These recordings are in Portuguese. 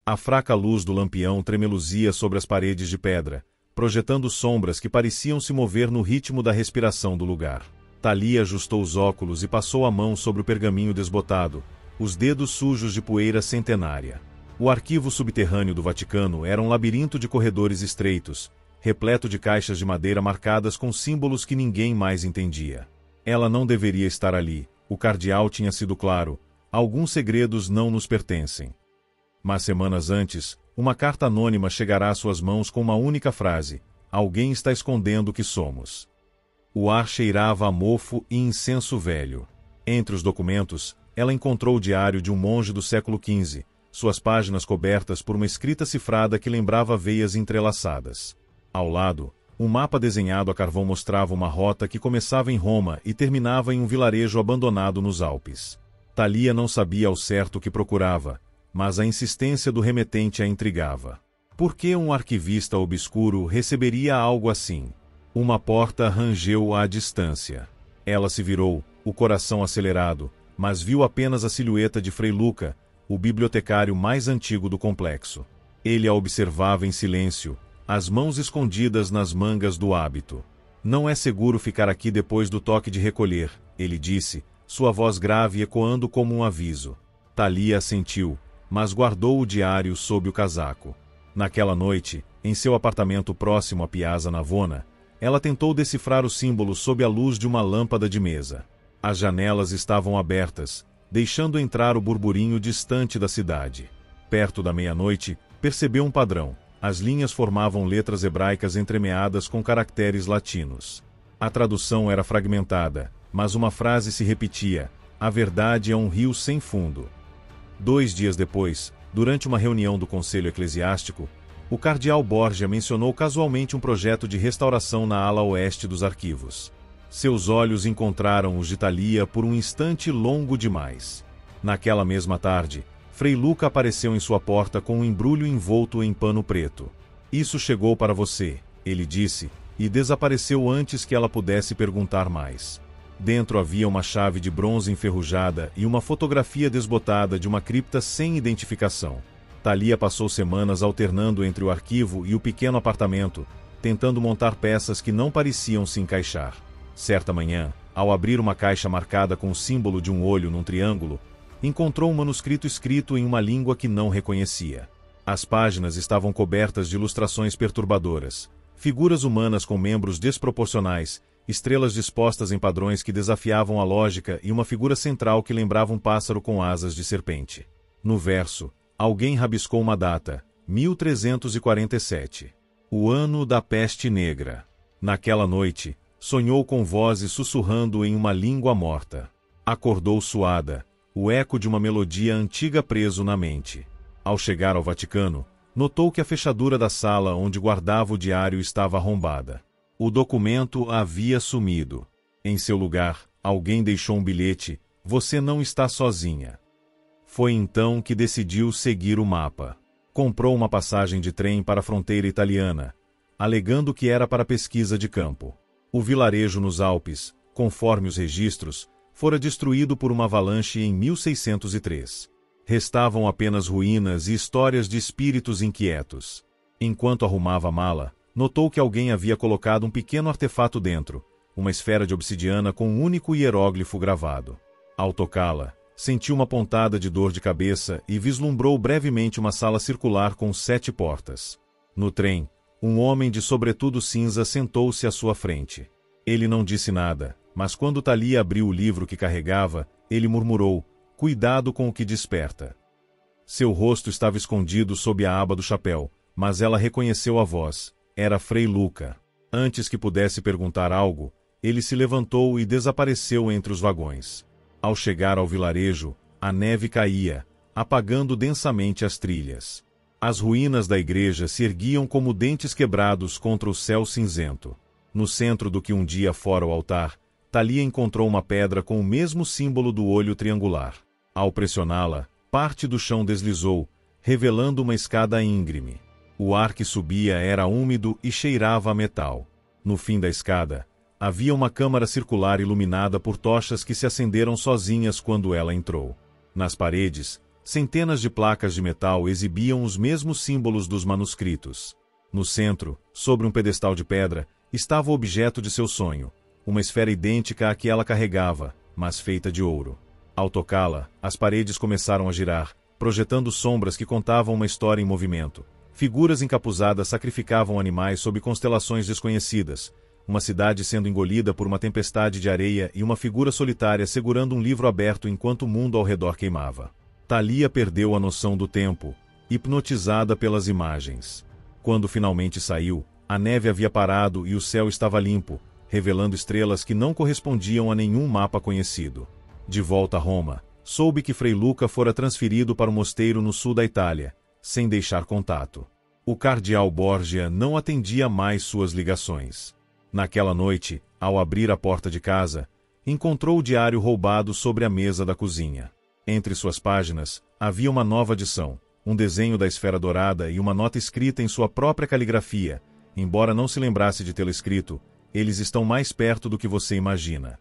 A fraca luz do lampião tremeluzia sobre as paredes de pedra, projetando sombras que pareciam se mover no ritmo da respiração do lugar. Thalia ajustou os óculos e passou a mão sobre o pergaminho desbotado, os dedos sujos de poeira centenária. O arquivo subterrâneo do Vaticano era um labirinto de corredores estreitos, repleto de caixas de madeira marcadas com símbolos que ninguém mais entendia. Ela não deveria estar ali, o cardeal tinha sido claro, alguns segredos não nos pertencem. Mas semanas antes, uma carta anônima chegará às suas mãos com uma única frase: alguém está escondendo o que somos. O ar cheirava a mofo e incenso velho. Entre os documentos, ela encontrou o diário de um monge do século XV, suas páginas cobertas por uma escrita cifrada que lembrava veias entrelaçadas. Ao lado, um mapa desenhado a carvão mostrava uma rota que começava em Roma e terminava em um vilarejo abandonado nos Alpes. Thalia não sabia ao certo o que procurava, mas a insistência do remetente a intrigava. Por que um arquivista obscuro receberia algo assim? Uma porta rangeu à distância. Ela se virou, o coração acelerado, mas viu apenas a silhueta de Frei Luca, o bibliotecário mais antigo do complexo. Ele a observava em silêncio, as mãos escondidas nas mangas do hábito. Não é seguro ficar aqui depois do toque de recolher, ele disse, sua voz grave ecoando como um aviso. Thalia assentiu, mas guardou o diário sob o casaco. Naquela noite, em seu apartamento próximo à Piazza Navona, ela tentou decifrar o símbolo sob a luz de uma lâmpada de mesa. As janelas estavam abertas, deixando entrar o burburinho distante da cidade. Perto da meia-noite, percebeu um padrão. As linhas formavam letras hebraicas entremeadas com caracteres latinos. A tradução era fragmentada, mas uma frase se repetia: a verdade é um rio sem fundo. 2 dias depois, durante uma reunião do Conselho Eclesiástico, o cardeal Borgia mencionou casualmente um projeto de restauração na ala oeste dos arquivos. Seus olhos encontraram os de Thalia por um instante longo demais. Naquela mesma tarde, Frei Luca apareceu em sua porta com um embrulho envolto em pano preto. Isso chegou para você, ele disse, e desapareceu antes que ela pudesse perguntar mais. Dentro havia uma chave de bronze enferrujada e uma fotografia desbotada de uma cripta sem identificação. Thalia passou semanas alternando entre o arquivo e o pequeno apartamento, tentando montar peças que não pareciam se encaixar. Certa manhã, ao abrir uma caixa marcada com o símbolo de um olho num triângulo, encontrou um manuscrito escrito em uma língua que não reconhecia. As páginas estavam cobertas de ilustrações perturbadoras, figuras humanas com membros desproporcionais, estrelas dispostas em padrões que desafiavam a lógica e uma figura central que lembrava um pássaro com asas de serpente. No verso, alguém rabiscou uma data, 1347. O ano da peste negra. Naquela noite, sonhou com vozes sussurrando em uma língua morta. Acordou suada, o eco de uma melodia antiga preso na mente. Ao chegar ao Vaticano, notou que a fechadura da sala onde guardava o diário estava arrombada. O documento havia sumido. Em seu lugar, alguém deixou um bilhete: você não está sozinha. Foi então que decidiu seguir o mapa. Comprou uma passagem de trem para a fronteira italiana, alegando que era para pesquisa de campo. O vilarejo nos Alpes, conforme os registros, fora destruído por uma avalanche em 1603. Restavam apenas ruínas e histórias de espíritos inquietos. Enquanto arrumava a mala, notou que alguém havia colocado um pequeno artefato dentro, uma esfera de obsidiana com um único hieróglifo gravado. Ao tocá-la, sentiu uma pontada de dor de cabeça e vislumbrou brevemente uma sala circular com 7 portas. No trem, um homem de sobretudo cinza sentou-se à sua frente. Ele não disse nada, mas quando Thalia abriu o livro que carregava, ele murmurou: cuidado com o que desperta. Seu rosto estava escondido sob a aba do chapéu, mas ela reconheceu a voz. Era Frei Luca. Antes que pudesse perguntar algo, ele se levantou e desapareceu entre os vagões. Ao chegar ao vilarejo, a neve caía, apagando densamente as trilhas. As ruínas da igreja se erguiam como dentes quebrados contra o céu cinzento. No centro do que um dia fora o altar, Thalia encontrou uma pedra com o mesmo símbolo do olho triangular. Ao pressioná-la, parte do chão deslizou, revelando uma escada íngreme. O ar que subia era úmido e cheirava a metal. No fim da escada, havia uma câmara circular iluminada por tochas que se acenderam sozinhas quando ela entrou. Nas paredes, Centenas de placas de metal exibiam os mesmos símbolos dos manuscritos. No centro, sobre um pedestal de pedra, estava o objeto de seu sonho, uma esfera idêntica à que ela carregava, mas feita de ouro. Ao tocá-la, as paredes começaram a girar, projetando sombras que contavam uma história em movimento. Figuras encapuzadas sacrificavam animais sob constelações desconhecidas, uma cidade sendo engolida por uma tempestade de areia e uma figura solitária segurando um livro aberto enquanto o mundo ao redor queimava. Thalia perdeu a noção do tempo, hipnotizada pelas imagens. Quando finalmente saiu, a neve havia parado e o céu estava limpo, revelando estrelas que não correspondiam a nenhum mapa conhecido. De volta a Roma, soube que Frei Luca fora transferido para um mosteiro no sul da Itália, sem deixar contato. O cardeal Borgia não atendia mais suas ligações. Naquela noite, ao abrir a porta de casa, encontrou o diário roubado sobre a mesa da cozinha. Entre suas páginas, havia uma nova adição, um desenho da esfera dourada e uma nota escrita em sua própria caligrafia. Embora não se lembrasse de tê-lo escrito, eles estão mais perto do que você imagina.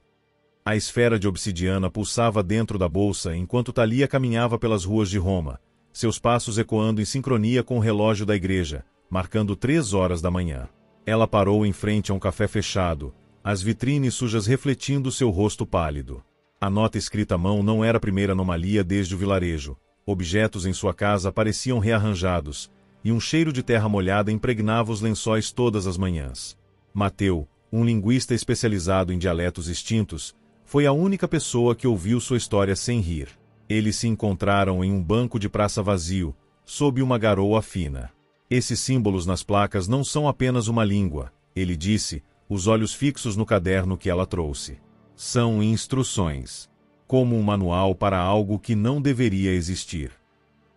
A esfera de obsidiana pulsava dentro da bolsa enquanto Thalia caminhava pelas ruas de Roma, seus passos ecoando em sincronia com o relógio da igreja, marcando 3 horas da manhã. Ela parou em frente a um café fechado, as vitrines sujas refletindo seu rosto pálido. A nota escrita à mão não era a primeira anomalia desde o vilarejo. Objetos em sua casa pareciam rearranjados, e um cheiro de terra molhada impregnava os lençóis todas as manhãs. Mateu, um linguista especializado em dialetos extintos, foi a única pessoa que ouviu sua história sem rir. Eles se encontraram em um banco de praça vazio, sob uma garoa fina. Esses símbolos nas placas não são apenas uma língua, ele disse, os olhos fixos no caderno que ela trouxe. São instruções. Como um manual para algo que não deveria existir.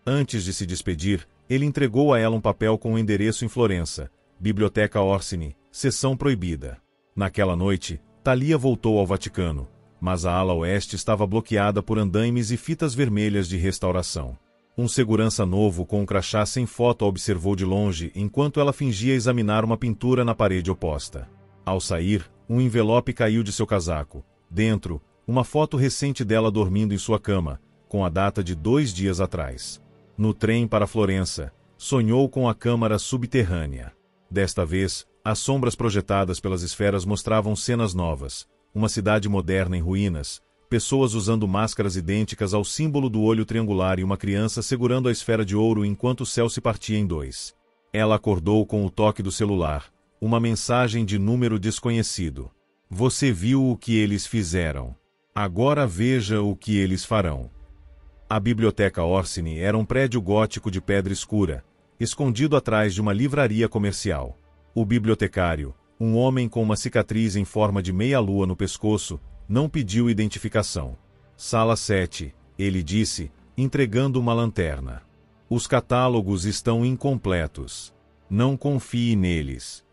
Antes de se despedir, ele entregou a ela um papel com o endereço em Florença, Biblioteca Orsini, seção proibida. Naquela noite, Thalia voltou ao Vaticano, mas a ala oeste estava bloqueada por andaimes e fitas vermelhas de restauração. Um segurança novo com um crachá sem foto a observou de longe enquanto ela fingia examinar uma pintura na parede oposta. Ao sair, um envelope caiu de seu casaco. Dentro, uma foto recente dela dormindo em sua cama, com a data de 2 dias atrás. No trem para Florença, sonhou com a câmara subterrânea. Desta vez, as sombras projetadas pelas esferas mostravam cenas novas, uma cidade moderna em ruínas, pessoas usando máscaras idênticas ao símbolo do olho triangular e uma criança segurando a esfera de ouro enquanto o céu se partia em 2. Ela acordou com o toque do celular, uma mensagem de número desconhecido. Você viu o que eles fizeram. Agora veja o que eles farão. A Biblioteca Orsini era um prédio gótico de pedra escura, escondido atrás de uma livraria comercial. O bibliotecário, um homem com uma cicatriz em forma de meia-lua no pescoço, não pediu identificação. Sala 7, ele disse, entregando uma lanterna. Os catálogos estão incompletos. Não confie neles.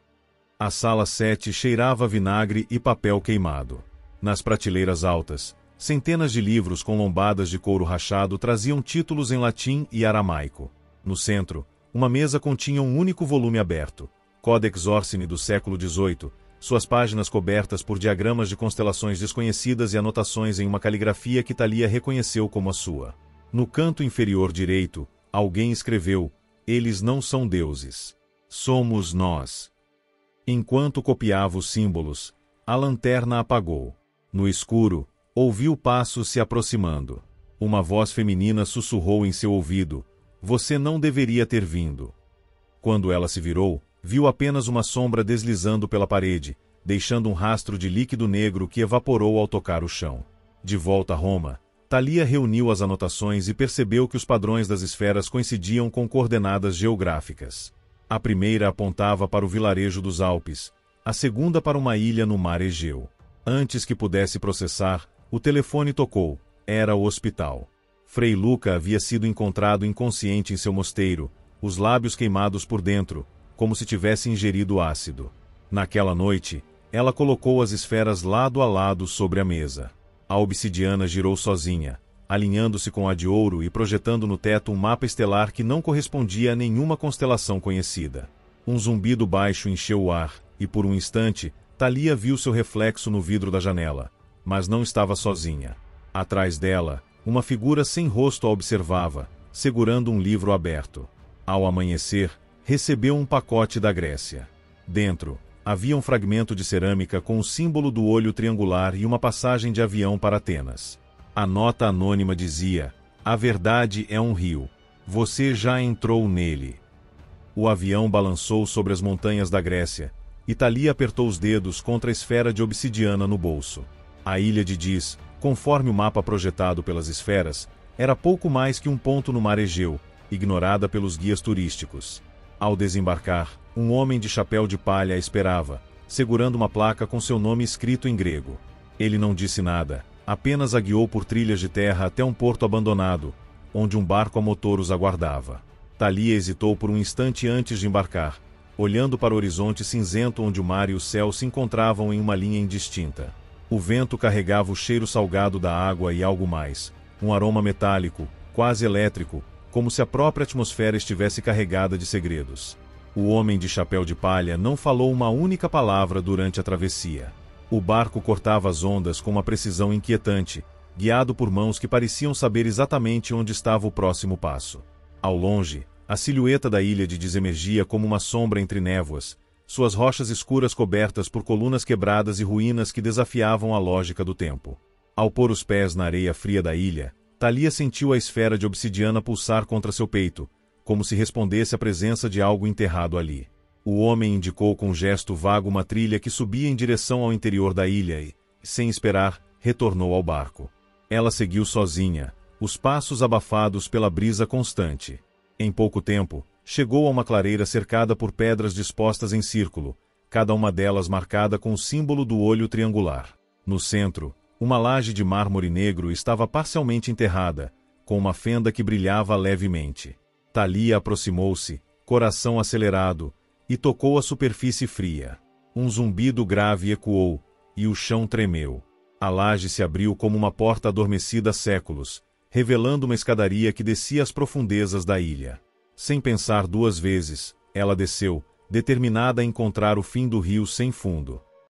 A sala 7 cheirava a vinagre e papel queimado. Nas prateleiras altas, centenas de livros com lombadas de couro rachado traziam títulos em latim e aramaico. No centro, uma mesa continha um único volume aberto, Codex Orsini do século XVIII, suas páginas cobertas por diagramas de constelações desconhecidas e anotações em uma caligrafia que Thalia reconheceu como a sua. No canto inferior direito, alguém escreveu, eles não são deuses. Somos nós. Enquanto copiava os símbolos, a lanterna apagou. No escuro, ouviu passos se aproximando. Uma voz feminina sussurrou em seu ouvido, você não deveria ter vindo. Quando ela se virou, viu apenas uma sombra deslizando pela parede, deixando um rastro de líquido negro que evaporou ao tocar o chão. De volta a Roma, Thalia reuniu as anotações e percebeu que os padrões das esferas coincidiam com coordenadas geográficas. A primeira apontava para o vilarejo dos Alpes, a segunda para uma ilha no mar Egeu. Antes que pudesse processar, o telefone tocou. Era o hospital. Frei Luca havia sido encontrado inconsciente em seu mosteiro, os lábios queimados por dentro, como se tivesse ingerido ácido. Naquela noite, ela colocou as esferas lado a lado sobre a mesa. A obsidiana girou sozinha, alinhando-se com a de ouro e projetando no teto um mapa estelar que não correspondia a nenhuma constelação conhecida. Um zumbido baixo encheu o ar, e por um instante, Thalia viu seu reflexo no vidro da janela, mas não estava sozinha. Atrás dela, uma figura sem rosto a observava, segurando um livro aberto. Ao amanhecer, recebeu um pacote da Grécia. Dentro, havia um fragmento de cerâmica com o símbolo do olho triangular e uma passagem de avião para Atenas. A nota anônima dizia: "A verdade é um rio. Você já entrou nele." O avião balançou sobre as montanhas da Grécia, e Thalia apertou os dedos contra a esfera de obsidiana no bolso. A ilha de Dis, conforme o mapa projetado pelas esferas, era pouco mais que um ponto no mar Egeu, ignorada pelos guias turísticos. Ao desembarcar, um homem de chapéu de palha a esperava, segurando uma placa com seu nome escrito em grego. Ele não disse nada, apenas a guiou por trilhas de terra até um porto abandonado, onde um barco a motor os aguardava. Thalia hesitou por um instante antes de embarcar, olhando para o horizonte cinzento onde o mar e o céu se encontravam em uma linha indistinta. O vento carregava o cheiro salgado da água e algo mais, um aroma metálico, quase elétrico, como se a própria atmosfera estivesse carregada de segredos. O homem de chapéu de palha não falou uma única palavra durante a travessia. O barco cortava as ondas com uma precisão inquietante, guiado por mãos que pareciam saber exatamente onde estava o próximo passo. Ao longe, a silhueta da ilha de Dis emergia como uma sombra entre névoas, suas rochas escuras cobertas por colunas quebradas e ruínas que desafiavam a lógica do tempo. Ao pôr os pés na areia fria da ilha, Thalia sentiu a esfera de obsidiana pulsar contra seu peito, como se respondesse à presença de algo enterrado ali. O homem indicou com um gesto vago uma trilha que subia em direção ao interior da ilha e, sem esperar, retornou ao barco. Ela seguiu sozinha, os passos abafados pela brisa constante. Em pouco tempo, chegou a uma clareira cercada por pedras dispostas em círculo, cada uma delas marcada com o símbolo do olho triangular. No centro, uma laje de mármore negro estava parcialmente enterrada, com uma fenda que brilhava levemente. Thalia aproximou-se, coração acelerado, e tocou a superfície fria. Um zumbido grave ecoou, e o chão tremeu. A laje se abriu como uma porta adormecida há séculos, revelando uma escadaria que descia às profundezas da ilha. Sem pensar duas vezes, ela desceu, determinada a encontrar o fim do rio sem fundo.